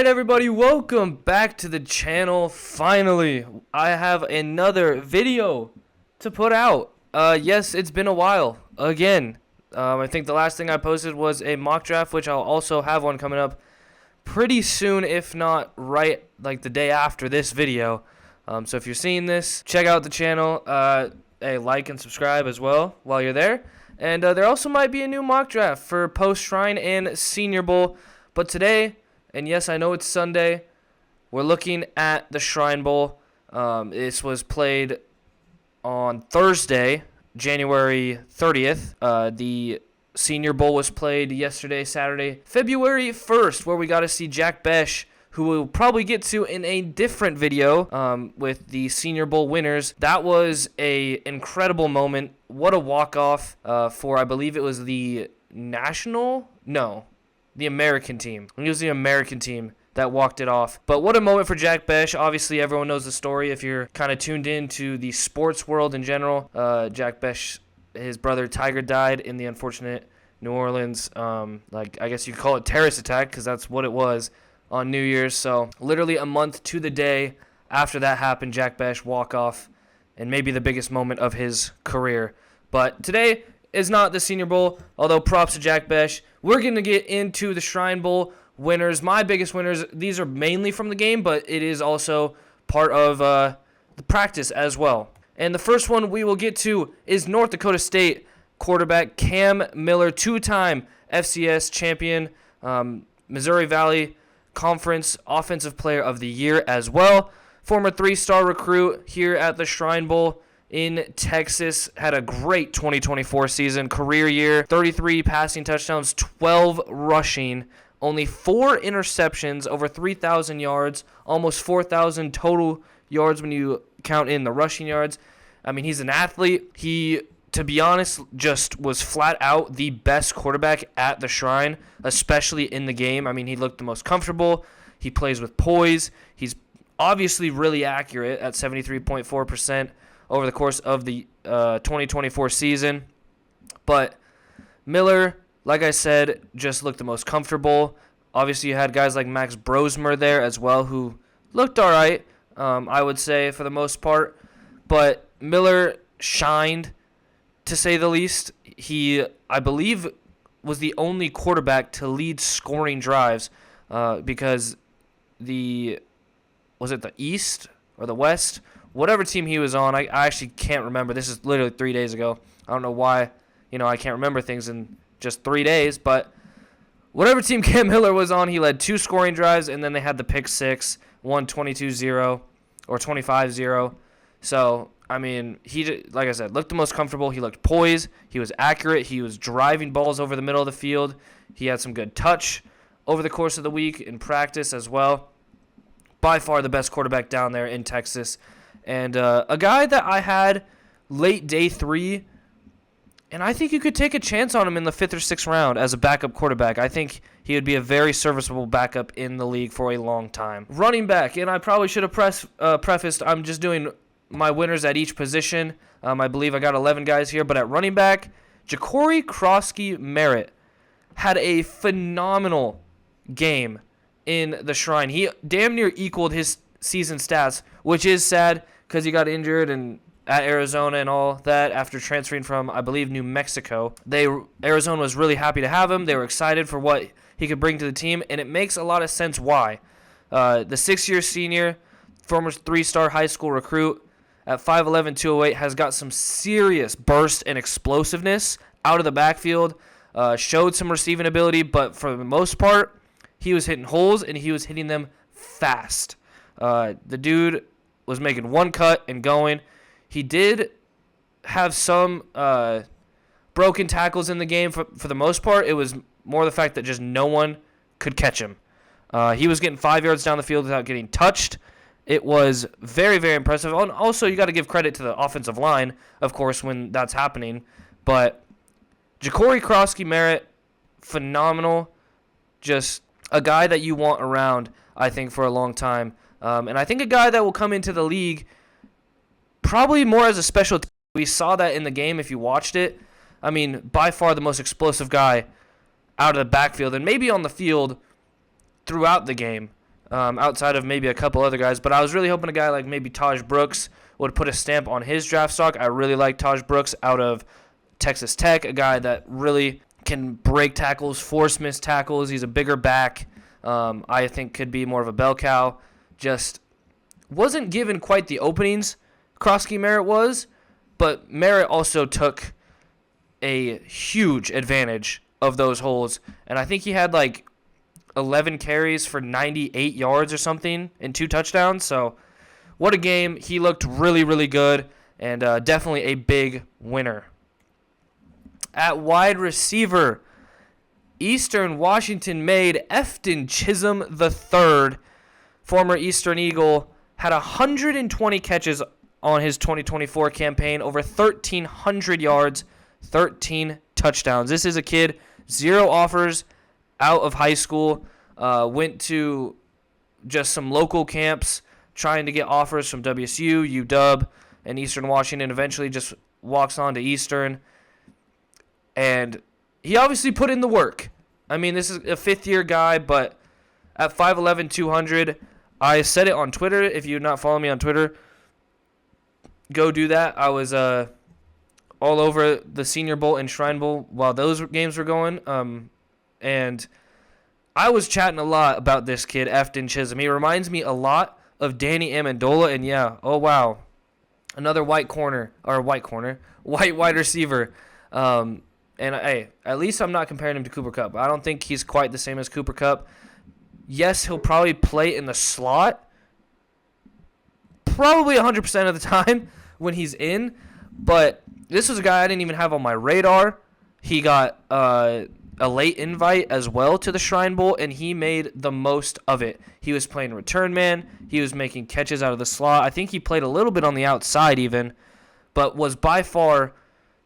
Alright everybody, welcome back to the channel. Finally, I have another video to put out. Yes, it's been a while. Again, I think the last thing I posted was a mock draft, which I'll also have one coming up pretty soon, if not right like the day after this video. So if you're seeing this, check out the channel. Hey, like and subscribe as well while you're there. And there also might be a new mock draft for post-Shrine and Senior Bowl. But today, and yes, I know it's Sunday, we're looking at the Shrine Bowl. This was played on Thursday, January 30th. The Senior Bowl was played yesterday, Saturday, February 1st, where we got to see Jack Bech, who we'll probably get to in a different video with the Senior Bowl winners. That was a incredible moment. What a walk-off for, I believe it was the the American team. It was the American team that walked it off. But what a moment for Jack Bech. Obviously, everyone knows the story if you're kind of tuned into the sports world in general. Jack Bech, his brother Tiger, died in the unfortunate New Orleans, I guess you could call it terrorist attack, because that's what it was, on New Year's. So literally a month to the day after that happened, Jack Bech walk off, and maybe the biggest moment of his career. But today is not the Senior Bowl, although props to Jack Bech. We're going to get into the Shrine Bowl winners. My biggest winners, these are mainly from the game, but it is also part of the practice as well. And the first one we will get to is North Dakota State quarterback Cam Miller, two-time FCS champion, Missouri Valley Conference Offensive Player of the Year as well. Former three-star recruit here at the Shrine Bowl in Texas, had a great 2024 season, career year, 33 passing touchdowns, 12 rushing, only 4 interceptions, over 3,000 yards, almost 4,000 total yards when you count in the rushing yards. I mean, he's an athlete. He, to be honest, just was flat out the best quarterback at the Shrine, especially in the game. I mean, he looked the most comfortable. He plays with poise. He's obviously really accurate at 73.4% over the course of the 2024 season. But Miller, like I said, just looked the most comfortable. Obviously, you had guys like Max Brosmer there as well, who looked all right, I would say, for the most part. But Miller shined, to say the least. He, I believe, was the only quarterback to lead scoring drives because was it the East or the West? Whatever team he was on, I actually can't remember. This is literally 3 days ago. I don't know why, I can't remember things in just 3 days. But whatever team Cam Miller was on, he led 2 scoring drives, and then they had the pick six, won 22-0 or 25-0. So, I mean, he, like I said, looked the most comfortable. He looked poised. He was accurate. He was driving balls over the middle of the field. He had some good touch over the course of the week in practice as well. By far the best quarterback down there in Texas. And a guy that I had late day 3, and I think you could take a chance on him in the 5th or 6th round as a backup quarterback. I think he would be a very serviceable backup in the league for a long time. Running back, and I probably should have prefaced, I'm just doing my winners at each position. I believe I got 11 guys here, but at running back, Ja'Cory Krosky-Merritt had a phenomenal game in the Shrine. He damn near equaled his season stats, which is sad because he got injured and at Arizona and all that after transferring from, I believe, New Mexico. Arizona was really happy to have him. They were excited for what he could bring to the team, and it makes a lot of sense why. The 6-year senior, former 3-star high school recruit at 5'11", 208, has got some serious burst and explosiveness out of the backfield, showed some receiving ability, but for the most part, he was hitting holes, and he was hitting them fast. The dude was making one cut and going. He did have some broken tackles in the game. For the most part, it was more the fact that just no one could catch him. He was getting 5 yards down the field without getting touched. It was very, very impressive. And also, you got to give credit to the offensive line, of course, when that's happening. But Ja'Cory Krosky-Merritt, phenomenal. Just a guy that you want around, I think, for a long time. And I think a guy that will come into the league probably more as a special team. We saw that in the game if you watched it. I mean, by far the most explosive guy out of the backfield and maybe on the field throughout the game. outside of maybe a couple other guys. But I was really hoping a guy like maybe Taj Brooks would put a stamp on his draft stock. I really like Taj Brooks out of Texas Tech, a guy that really can break tackles, force missed tackles. He's a bigger back. I think could be more of a bell cow. Just wasn't given quite the openings Kroski Merritt was, but Merritt also took a huge advantage of those holes. And I think he had like 11 carries for 98 yards or something and 2 touchdowns. So what a game. He looked really, really good and definitely a big winner. At wide receiver, Eastern Washington made Efton Chisholm III, former Eastern Eagle, had 120 catches on his 2024 campaign, over 1,300 yards, 13 touchdowns. This is a kid, 0 offers out of high school, went to just some local camps trying to get offers from WSU, UW, and Eastern Washington. Eventually just walks on to Eastern. And he obviously put in the work. I mean, this is a fifth-year guy, but at 5'11", 200, I said it on Twitter. If you're not following me on Twitter, go do that. I was all over the Senior Bowl and Shrine Bowl while those games were going. And I was chatting a lot about this kid, Efton Chisholm. He reminds me a lot of Danny Amendola. And, yeah, oh, wow, another white wide receiver. And, hey, at least I'm not comparing him to Cooper Kupp. I don't think he's quite the same as Cooper Kupp. Yes, he'll probably play in the slot probably 100% of the time when he's in. But this was a guy I didn't even have on my radar. He got a late invite as well to the Shrine Bowl, and he made the most of it. He was playing return man. He was making catches out of the slot. I think he played a little bit on the outside even, but was by far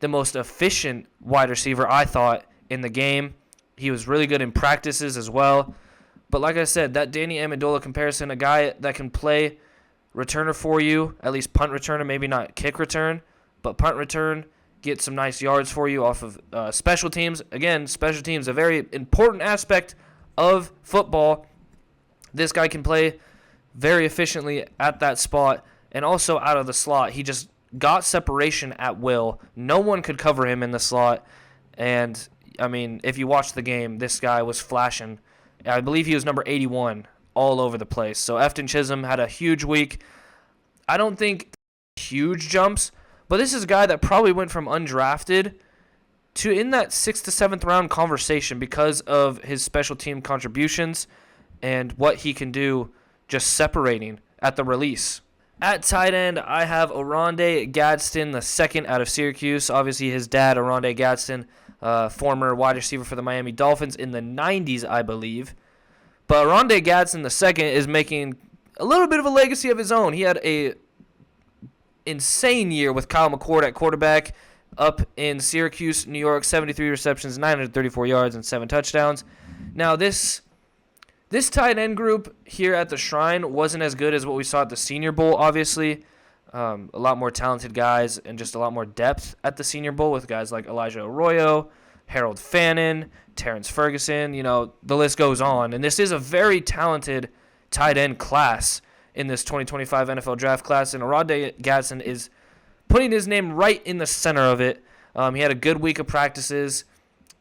the most efficient wide receiver, I thought, in the game. He was really good in practices as well. But like I said, that Danny Amendola comparison, a guy that can play returner for you, at least punt returner, maybe not kick return, but punt return, get some nice yards for you off of special teams. Again, special teams, a very important aspect of football. This guy can play very efficiently at that spot and also out of the slot. He just got separation at will. No one could cover him in the slot. And, I mean, if you watch the game, this guy was flashing. I believe he was number 81 all over the place. So Efton Chisholm had a huge week. I don't think huge jumps, but this is a guy that probably went from undrafted to in that 6th to 7th round conversation because of his special team contributions and what he can do just separating at the release. At tight end, I have Oronde Gadsden, the second out of Syracuse. Obviously, his dad, Oronde Gadsden, former wide receiver for the Miami Dolphins in the 90s, I believe. But Oronde Gadsden, the second, is making a little bit of a legacy of his own. He had a insane year with Kyle McCord at quarterback up in Syracuse, New York, 73 receptions, 934 yards, and 7 touchdowns. Now, this tight end group here at the Shrine wasn't as good as what we saw at the Senior Bowl, obviously. A lot more talented guys and just a lot more depth at the Senior Bowl with guys like Elijah Arroyo, Harold Fannin, Terrence Ferguson. You know, the list goes on. And this is a very talented tight end class in this 2025 NFL draft class. And Oronde Gadsden is putting his name right in the center of it. He had a good week of practices.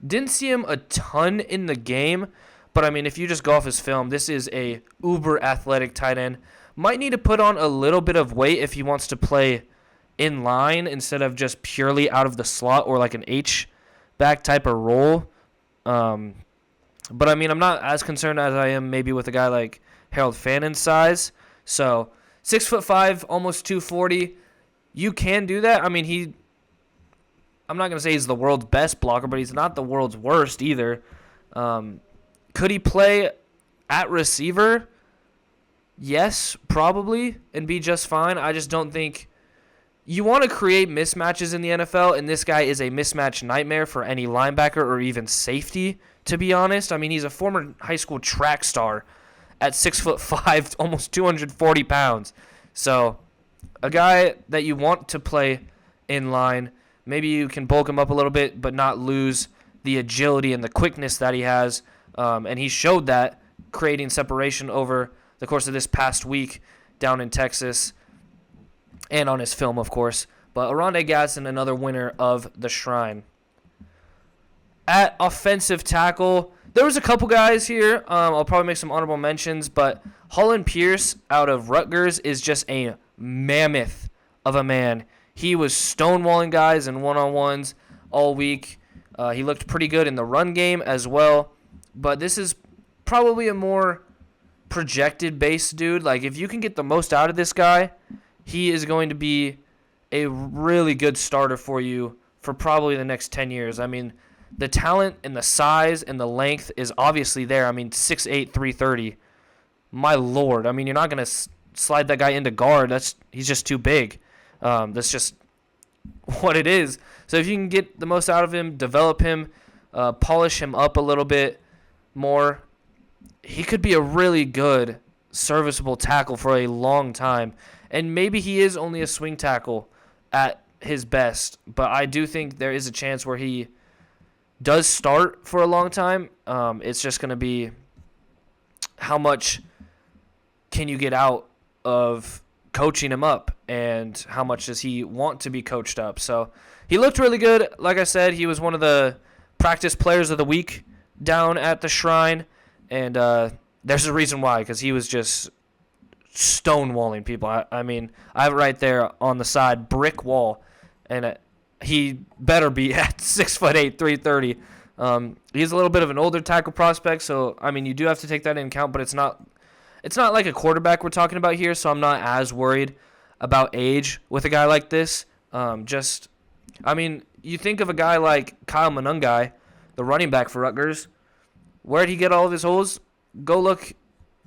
Didn't see him a ton in the game. But, I mean, if you just go off his film, this is a uber-athletic tight end. Might need to put on a little bit of weight if he wants to play in line instead of just purely out of the slot or like an H-back type of role. But, I mean, I'm not as concerned as I am maybe with a guy like Harold Fannin's size. So, 6'5", almost 240. You can do that. I mean, I'm not going to say he's the world's best blocker, but he's not the world's worst either. Could he play at receiver? Yes, probably, and be just fine. I just don't think you want to create mismatches in the NFL, and this guy is a mismatch nightmare for any linebacker or even safety, to be honest. I mean, he's a former high school track star at 6'5", almost 240 pounds. So a guy that you want to play in line, maybe you can bulk him up a little bit but not lose the agility and the quickness that he has. And he showed that, creating separation over the course of this past week down in Texas, and on his film, of course. But Oronde Gadsden, another winner of the Shrine. At offensive tackle, there was a couple guys here. I'll probably make some honorable mentions, but Holland Pierce out of Rutgers is just a mammoth of a man. He was stonewalling guys in one-on-ones all week. He looked pretty good in the run game as well. But this is probably a more projected-based dude. Like, if you can get the most out of this guy, he is going to be a really good starter for you for probably the next 10 years. I mean, the talent and the size and the length is obviously there. I mean, 6'8", 330. My Lord. I mean, you're not going to slide that guy into guard. He's just too big. That's just what it is. So if you can get the most out of him, develop him, polish him up a little bit more, he could be a really good, serviceable tackle for a long time. And maybe he is only a swing tackle at his best, but I do think there is a chance where he does start for a long time. It's just going to be how much can you get out of coaching him up, and how much does he want to be coached up. So he looked really good. Like I said, he was one of the practice players of the week down at the Shrine, and there's a reason why, because he was just stonewalling people. I mean, I have it right there on the side, brick wall, and he better be at 6'8", 330. He's a little bit of an older tackle prospect, so I mean, you do have to take that into account, but it's not like a quarterback we're talking about here, so I'm not as worried about age with a guy like this. I mean, you think of a guy like Kyle Monangai, the running back for Rutgers. Where'd he get all of his holes? Go look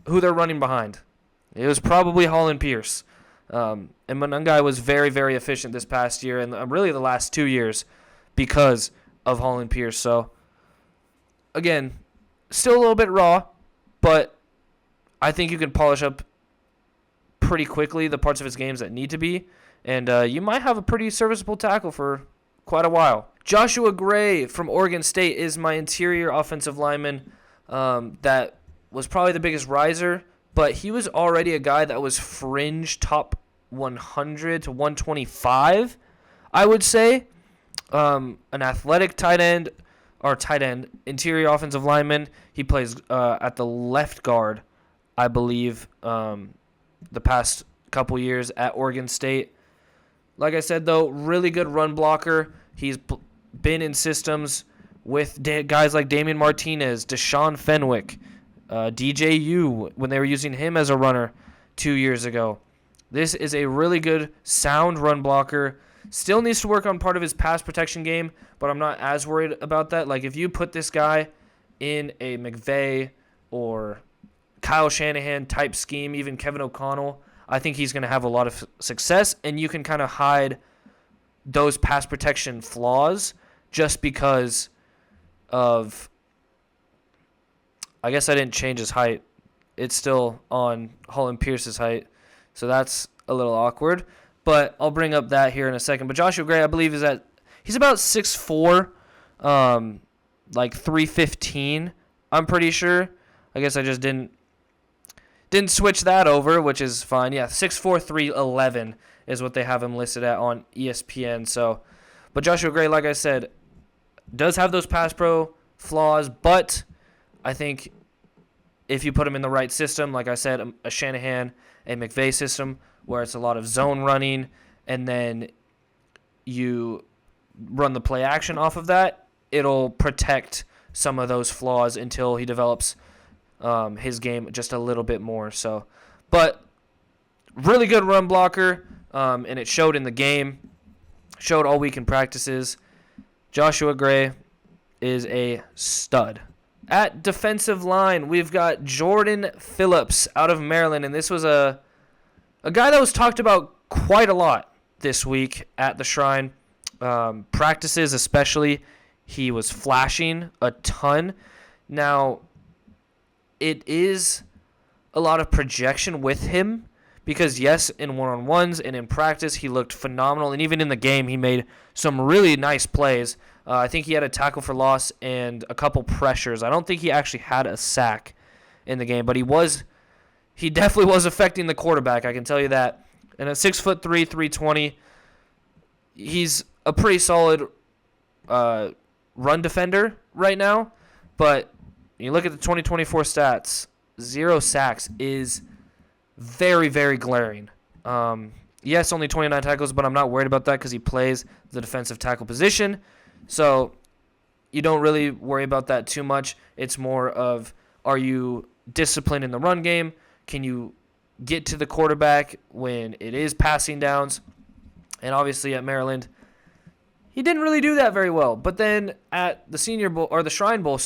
who they're running behind. It was probably Holland Pierce. And Monangai was very, very efficient this past year, and really the last 2 years, because of Holland Pierce. So, again, still a little bit raw, but I think you can polish up pretty quickly the parts of his games that need to be, and you might have a pretty serviceable tackle for quite a while. Joshua Gray from Oregon State is my interior offensive lineman that was probably the biggest riser, but he was already a guy that was fringe top 100 to 125, I would say. An athletic tight end, interior offensive lineman. He plays at the left guard, I believe, the past couple years at Oregon State. Like I said, though, really good run blocker. He's been in systems with guys like Damian Martinez, Deshaun Fenwick, DJU, when they were using him as a runner 2 years ago. This is a really good, sound run blocker. Still needs to work on part of his pass protection game, but I'm not as worried about that. Like, if you put this guy in a McVay or Kyle Shanahan type scheme, even Kevin O'Connell, I think he's going to have a lot of success, and you can kind of hide those pass protection flaws just because of, I guess I didn't change his height. It's still on Holland Pierce's height, so that's a little awkward, but I'll bring up that here in a second. But Joshua Gray, I believe, he's about 6'4", like 315, I'm pretty sure. I guess I just didn't switch that over, which is fine. Yeah, 6'4", 311 is what they have him listed at on ESPN. So, but Joshua Gray, like I said, does have those pass pro flaws, but I think if you put him in the right system, like I said, a Shanahan, a McVay system, where it's a lot of zone running, and then you run the play action off of that, it'll protect some of those flaws until he develops his game just a little bit more. So, but really good run blocker, and it showed in the game, showed all week in practices. Joshua Gray is a stud. At defensive line, we've got Jordan Phillips out of Maryland, and this was a guy that was talked about quite a lot this week at the Shrine. Practices especially, he was flashing a ton. Now, it is a lot of projection with him because, yes, in one-on-ones and in practice, he looked phenomenal. And even in the game, he made some really nice plays. I think he had a tackle for loss and a couple pressures. I don't think he actually had a sack in the game, but he was he definitely was affecting the quarterback. I can tell you that. And at 6'3", 320, he's a pretty solid run defender right now. But you look at the 2024 stats, 0 sacks is very, very glaring. Yes, only 29 tackles, but I'm not worried about that because he plays the defensive tackle position. So you don't really worry about that too much. It's more of, are you disciplined in the run game? Can you get to the quarterback when it is passing downs? And obviously at Maryland, he didn't really do that very well. But then at the Senior Bowl, or the Shrine Bowl,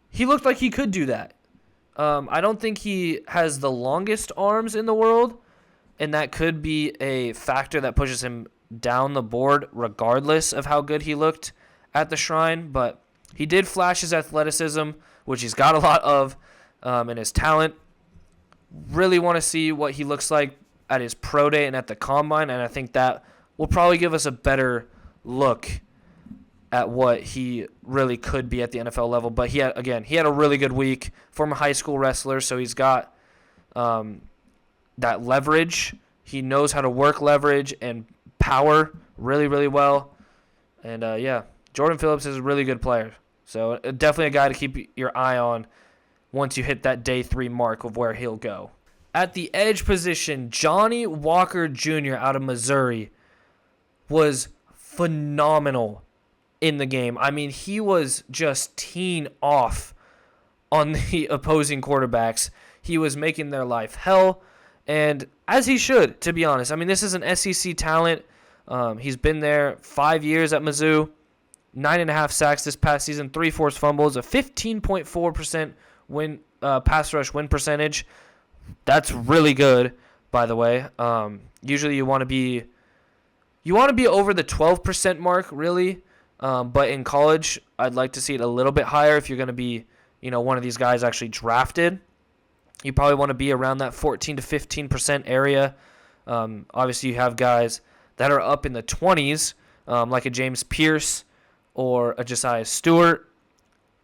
he looked like he could do that. I don't think he has the longest arms in the world, and that could be a factor that pushes him down the board regardless of how good he looked at the Shrine. But he did flash his athleticism, which he's got a lot of, and his talent. Really want to see what he looks like at his pro day and at the combine, and I think that will probably give us a better look at what he really could be at the NFL level. But he had a really good week. Former high school wrestler, so he's got that leverage. He knows how to work leverage and power really, really well. And Jordan Phillips is a really good player. So definitely a guy to keep your eye on once you hit that day 3 mark of where he'll go. At the edge position, Johnny Walker Jr. out of Missouri was phenomenal in the game. I mean, he was just teeing off on the opposing quarterbacks. He was making their life hell, and as he should, to be honest. I mean, this is an SEC talent. He's been there 5 years at Mizzou, 9.5 sacks this past season, 3 forced fumbles, a 15.4% pass rush win percentage. That's really good, by the way. Usually you want to be over the 12% mark, really. But in college, I'd like to see it a little bit higher if you're going to be, one of these guys actually drafted. You probably want to be around that 14 to 15% area. Obviously, you have guys that are up in the 20s, like a James Pierce or a Josiah Stewart.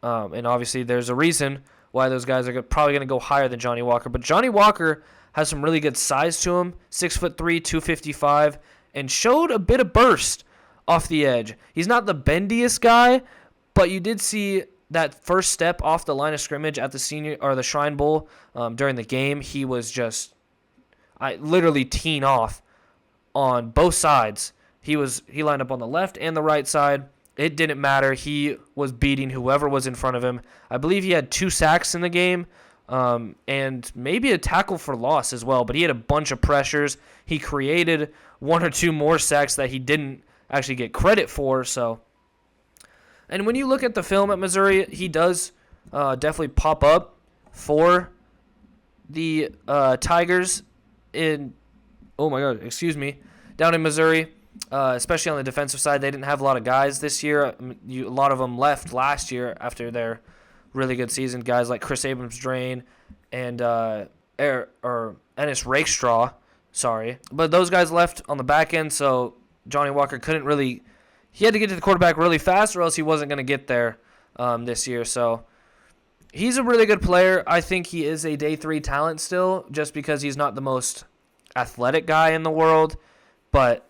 And obviously, there's a reason why those guys are probably going to go higher than Johnny Walker. But Johnny Walker has some really good size to him, 6'3", 255, and showed a bit of burst off the edge. He's not the bendiest guy, but you did see that first step off the line of scrimmage at the Shrine Bowl during the game. He was just literally teeing off on both sides. He lined up on the left and the right side. It didn't matter. He was beating whoever was in front of him. I believe he had 2 sacks in the game and maybe a tackle for loss as well, but he had a bunch of pressures. He created 1 or 2 more sacks that he didn't actually get credit for. And when you look at the film at Missouri, he does definitely pop up for the Tigers down in Missouri, especially on the defensive side. They didn't have a lot of guys this year. A lot of them left last year after their really good season. Guys like Chris Abrams-Drain and Ennis Rakestraw, but those guys left on the back end, so Johnny Walker he had to get to the quarterback really fast or else he wasn't going to get there this year. So he's a really good player. I think he is a day 3 talent still just because he's not the most athletic guy in the world, but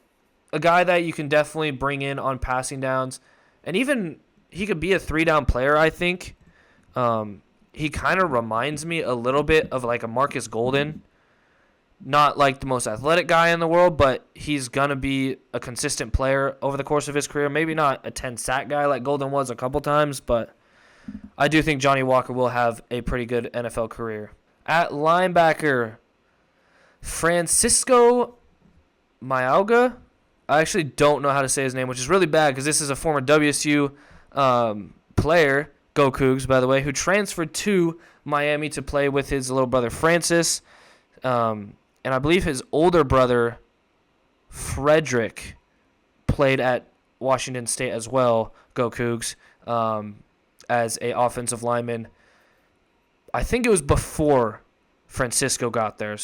a guy that you can definitely bring in on passing downs. And even he could be a 3-down player, I think. He kind of reminds me a little bit of like a Marcus Golden. Not like the most athletic guy in the world, but he's going to be a consistent player over the course of his career. Maybe not a 10-sack guy like Golden was a couple times, but I do think Johnny Walker will have a pretty good NFL career. At linebacker, Francisco Mauigoa. I actually don't know how to say his name, which is really bad because this is a former WSU player, Go Cougs, by the way, who transferred to Miami to play with his little brother Francis. And I believe his older brother, Frederick, played at Washington State as well, Go Cougs, as a offensive lineman. I think it was before Francisco got there.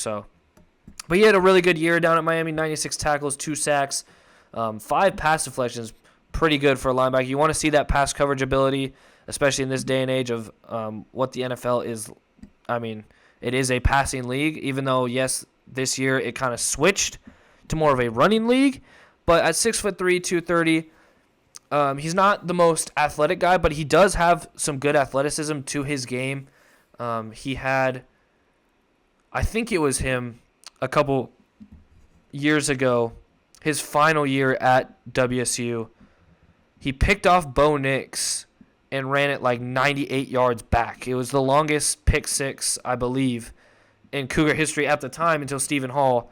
But he had a really good year down at Miami, 96 tackles, 2 sacks, 5 pass deflections, pretty good for a linebacker. You want to see that pass coverage ability, especially in this day and age of what the NFL is. I mean, it is a passing league, even though, yes, this year it kind of switched to more of a running league. But at 6'3", 230, he's not the most athletic guy, but he does have some good athleticism to his game. He had, I think it was him a couple years ago, his final year at WSU, he picked off Bo Nix and ran it like 98 yards back. It was the longest pick six, I believe, in Cougar history at the time until Stephen Hall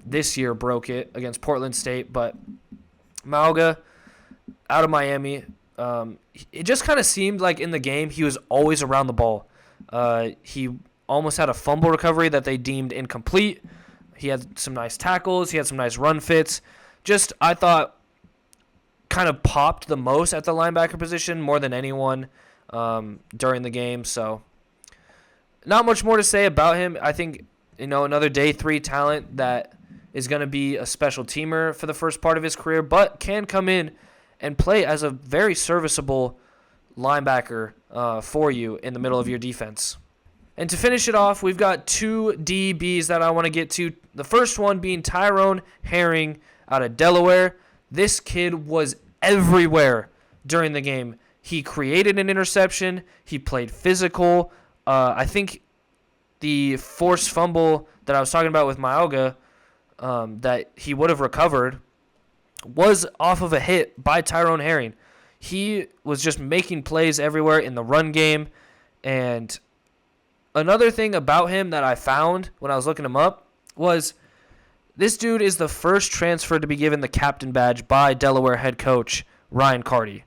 this year broke it against Portland State. But Mauga, out of Miami, it just kind of seemed like in the game he was always around the ball. He almost had a fumble recovery that they deemed incomplete. He had some nice tackles. He had some nice run fits. Just, I thought, kind of popped the most at the linebacker position more than anyone during the game. So, not much more to say about him. I think, another day 3 talent that is going to be a special teamer for the first part of his career, but can come in and play as a very serviceable linebacker for you in the middle of your defense. And to finish it off, we've got 2 DBs that I want to get to. The first one being Tyrone Herring out of Delaware. This kid was everywhere during the game. He created an interception. He played physical. I think the forced fumble that I was talking about with Mauga that he would have recovered was off of a hit by Tyrone Herring. He was just making plays everywhere in the run game. And another thing about him that I found when I was looking him up was this dude is the first transfer to be given the captain badge by Delaware head coach Ryan Carty.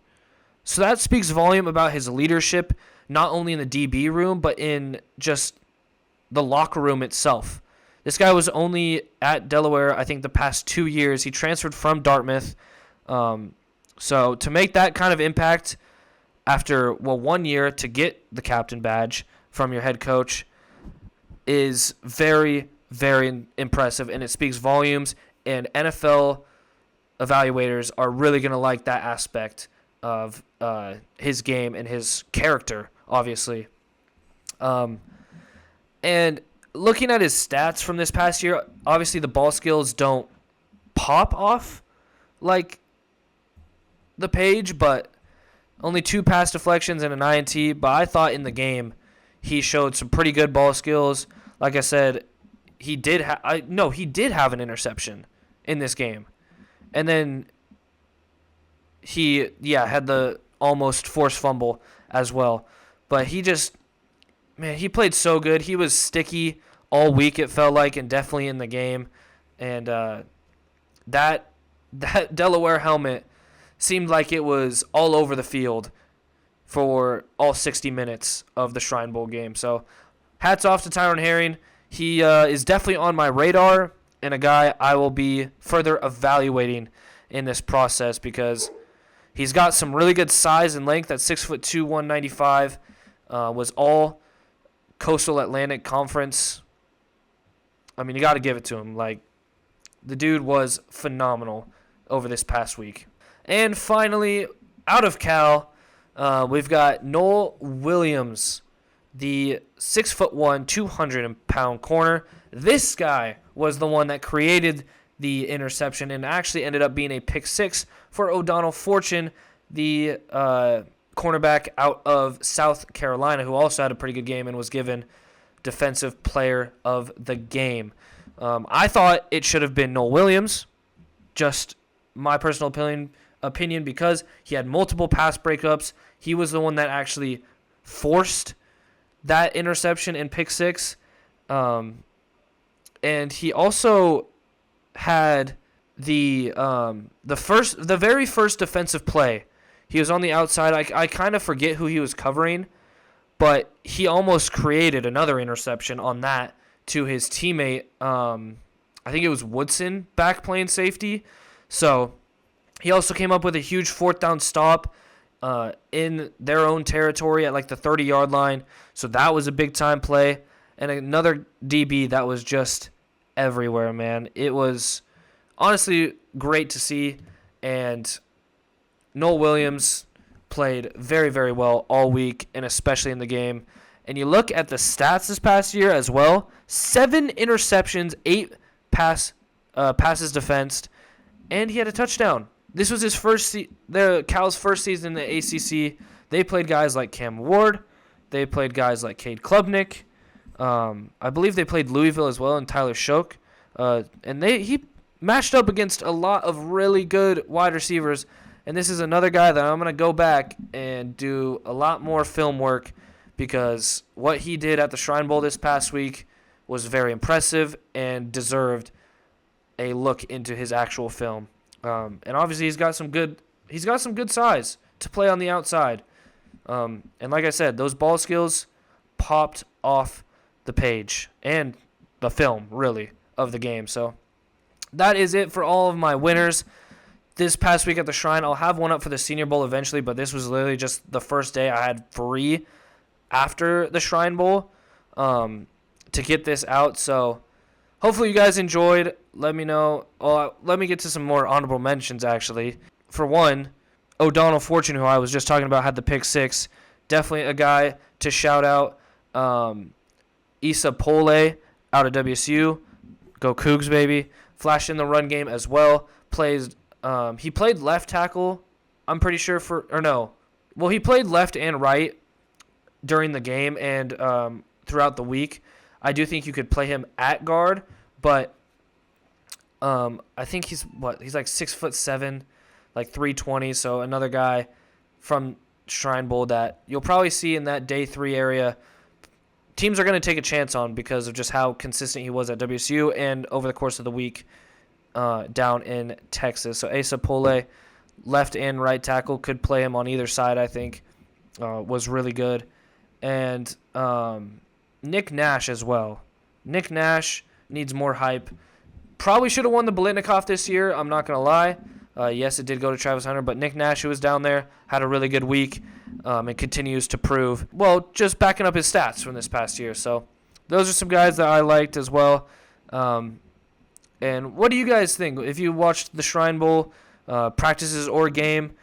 So that speaks volume about his leadership, not only in the DB room, but in just the locker room itself. This guy was only at Delaware, I think, the past 2 years. He transferred from Dartmouth. So to make that kind of impact after, 1 year to get the captain badge from your head coach is very, very impressive, and it speaks volumes, and NFL evaluators are really going to like that aspect of his game and his character, obviously. And looking at his stats from this past year, obviously the ball skills don't pop off like the page, but only 2 pass deflections and an INT. But I thought in the game he showed some pretty good ball skills. Like I said, he did have an interception in this game, and then he had the almost forced fumble as well. But he played so good. He was sticky all week, it felt like, and definitely in the game. And that Delaware helmet seemed like it was all over the field for all 60 minutes of the Shrine Bowl game. So hats off to Tyrone Herring. He is definitely on my radar and a guy I will be further evaluating in this process because he's got some really good size and length at 6'2", 195. Was all Coastal Atlantic Conference. I mean, you got to give it to him. Like, the dude was phenomenal over this past week. And finally, out of Cal, we've got Noel Williams, the 6'1", 200-pound corner. This guy was the one that created the interception and actually ended up being a pick six for O'Donnell Fortune, the cornerback out of South Carolina, who also had a pretty good game and was given Defensive Player of the Game. I thought it should have been Noel Williams, just my personal opinion, because he had multiple pass breakups. He was the one that actually forced that interception in pick six. And he also had the very first defensive play. He was on the outside. I kind of forget who he was covering, but he almost created another interception on that to his teammate. I think it was Woodson back playing safety. So he also came up with a huge 4th down stop in their own territory at like the 30-yard line. So that was a big-time play. And another DB that was just everywhere, man. It was honestly great to see. And Noel Williams played very, very well all week, and especially in the game. and you look at the stats this past year as well, 7 interceptions, 8 passes defensed, and he had a touchdown. This was his Cal's first season in the ACC. They played guys like Cam Ward. They played guys like Cade Klubnik. I believe they played Louisville as well and Tyler Shoke. And he matched up against a lot of really good wide receivers. And this is another guy that I'm going to go back and do a lot more film work, because what he did at the Shrine Bowl this past week was very impressive and deserved a look into his actual film. And obviously he's got some good size to play on the outside. And like I said, those ball skills popped off the page and the film, really, of the game. So that is it for all of my winners this past week at the Shrine. I'll have one up for the Senior Bowl eventually, but this was literally just the first day I had free after the Shrine Bowl to get this out. So hopefully you guys enjoyed. Let me know. Let me get to some more honorable mentions, actually. For one, O'Donnell Fortune, who I was just talking about, had the pick 6. Definitely a guy to shout out. Issa Pole out of WSU. Go Cougs, baby. Flashed in the run game as well. He played left tackle, I'm pretty sure, he played left and right during the game and throughout the week. I do think you could play him at guard, but I think he's like 6'7", like 320. So another guy from Shrine Bowl that you'll probably see in that day 3 area. Teams are going to take a chance on because of just how consistent he was at WSU and over the course of the week down in Texas. So Asa Pole, left and right tackle, could play him on either side, I think, was really good. And Nick Nash as well. Nick Nash needs more hype. Probably should have won the Biletnikoff this year, I'm not going to lie. Yes, it did go to Travis Hunter, but Nick Nash, who was down there, had a really good week and continues to prove, just backing up his stats from this past year. So those are some guys that I liked as well. And what do you guys think? If you watched the Shrine Bowl practices or game,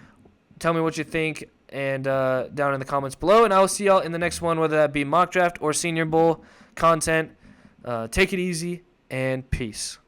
tell me what you think and down in the comments below. And I will see y'all in the next one, whether that be mock draft or Senior Bowl content. Take it easy and peace.